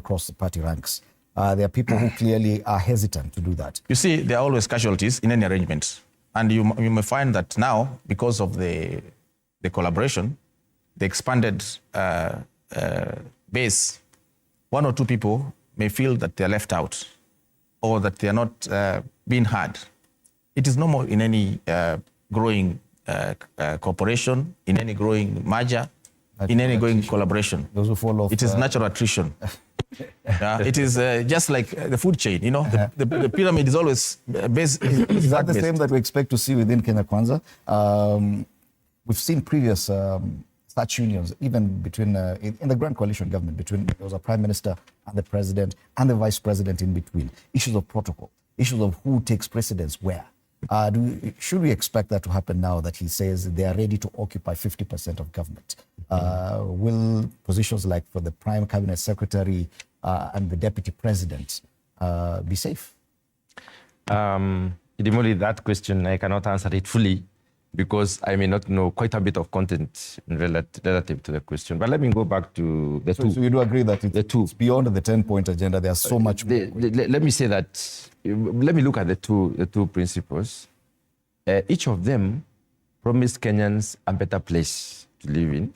across the party ranks. There are people who clearly are hesitant to do that. You see, there are always casualties in any arrangement. And you may find that now, because of the collaboration, the expanded base, one or two people may feel that they're left out or that they're not being heard. It is normal in any growing cooperation, in any growing merger, in any growing collaboration. Those who fall off. It is natural attrition. It is just like the food chain, you know, the pyramid is always based. Is that the same that we expect to see within Kenya Kwanza? We've seen previous such unions, even between, in the Grand Coalition government, between there was a prime minister and the president and the vice president in between. Issues of protocol, issues of who takes precedence where. Should we expect that to happen now that he says they are ready to occupy 50% of government? Will positions like for the prime cabinet secretary and the deputy president be safe? Idimoli, that question, I cannot answer it fully because I may not know quite a bit of content relative to the question. But let me go back to the two. So you do agree that it's beyond the 10-point agenda. There's so much more. Let me say that. Let me look at the two principles. Each of them promised Kenyans a better place to live in,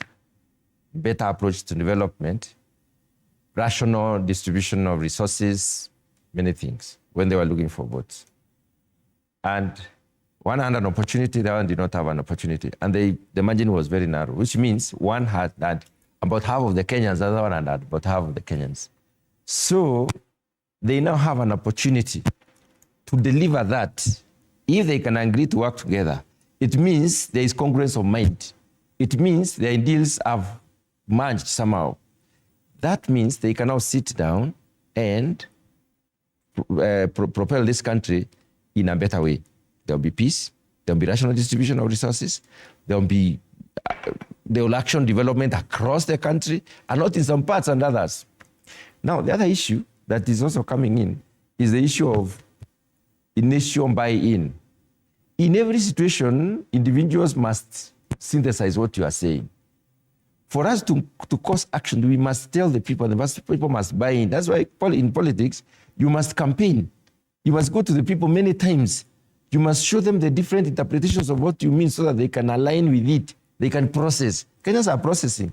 better approach to development, rational distribution of resources, many things, when they were looking for votes. And one had an opportunity, the other did not have an opportunity. And the margin was very narrow, which means one had about half of the Kenyans, the other one had about half of the Kenyans. So they now have an opportunity to deliver that. If they can agree to work together, it means there is congruence of mind. It means their ideals have merged somehow. That means they can now sit down and propel this country in a better way. There will be peace, there will be rational distribution of resources, there will action development across the country, and not in some parts and others. Now, the other issue that is also coming in is the issue of initial buy-in. In every situation, individuals must synthesize what you are saying. For us to cause action, we must tell the people, people must buy in. That's why in politics, you must campaign. You must go to the people many times. You must show them the different interpretations of what you mean so that they can align with it. They can process. Kenyans are processing.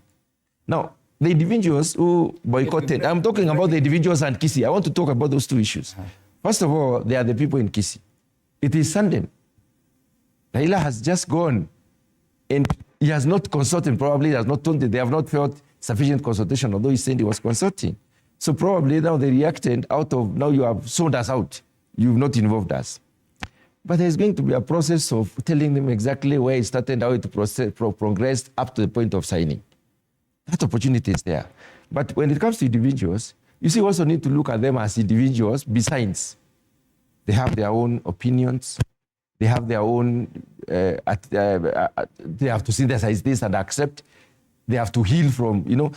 Now, the individuals who boycotted, I'm talking about the individuals and Kisii. I want to talk about those two issues. First of all, they are the people in Kisii. It is Sunday. Raila has just gone and he has not consulted, probably he has not told them, they have not felt sufficient consultation, although he said he was consulting. So probably now they reacted out of, now you have sold us out. You've not involved us. But there's going to be a process of telling them exactly where it started, how it progressed up to the point of signing. That opportunity is there. But when it comes to individuals, you see, we also need to look at them as individuals besides. They have their own opinions. They have their own, they have to synthesize this and accept. They have to heal from, you know.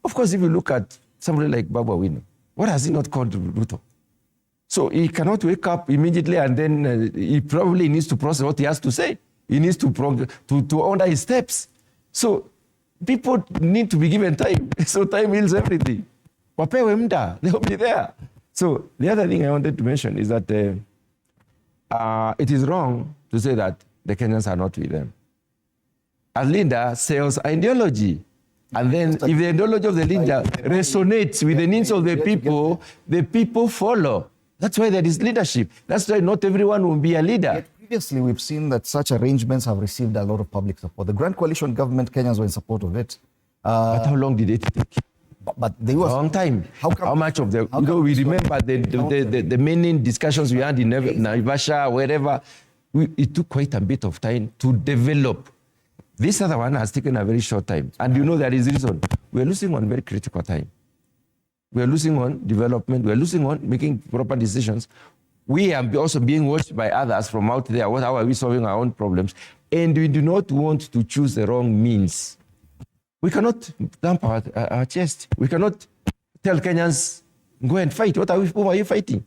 Of course, if you look at somebody like Babu Awino, what has he not called Ruto? So he cannot wake up immediately and then he probably needs to process what he has to say. He needs to honor his steps. So people need to be given time. So time heals everything. Wapewe muda, they'll be there. So the other thing I wanted to mention is that it is wrong to say that the Kenyans are not with them. A leader sells ideology. And then if the ideology of the leader resonates with the needs of the people follow. That's why there is leadership. That's why not everyone will be a leader. Yet previously, we've seen that such arrangements have received a lot of public support. The Grand Coalition government, Kenyans were in support of it. But how long did it take? But they were a long time. How much of the? We remember the many discussions we had in Naivasha, wherever. It took quite a bit of time to develop. This other one has taken a very short time, and you know there is reason. We are losing on very critical time. We are losing on development. We are losing on making proper decisions. We are also being watched by others from out there. How are we solving our own problems? And we do not want to choose the wrong means. We cannot dump our chest. We cannot tell Kenyans, go and fight. Who are you fighting?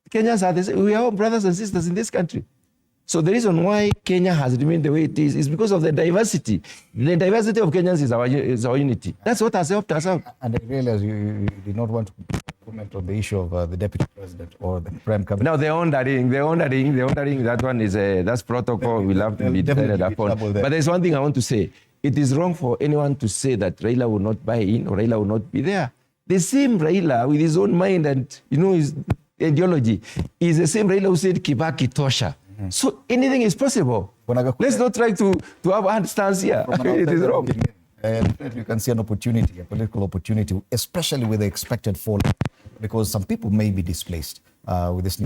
Kenyans are we are all brothers and sisters in this country. So the reason why Kenya has remained the way it is because of the diversity. The diversity of Kenyans is our unity. That's what has helped us out. And I realize you did not want to comment on the issue of the deputy president or the prime cabinet. Now the ordering, that one is that's protocol. We'll have to be decided upon. But there's one thing I want to say. It is wrong for anyone to say that Raila will not buy in or Raila will not be there. The same Raila with his own mind and his ideology is the same Raila who said Kibaki tosha. So anything is possible. Let's not try to have a hard stance here. It is wrong. You can see an opportunity, a political opportunity, especially with the expected fall, because some people may be displaced with this new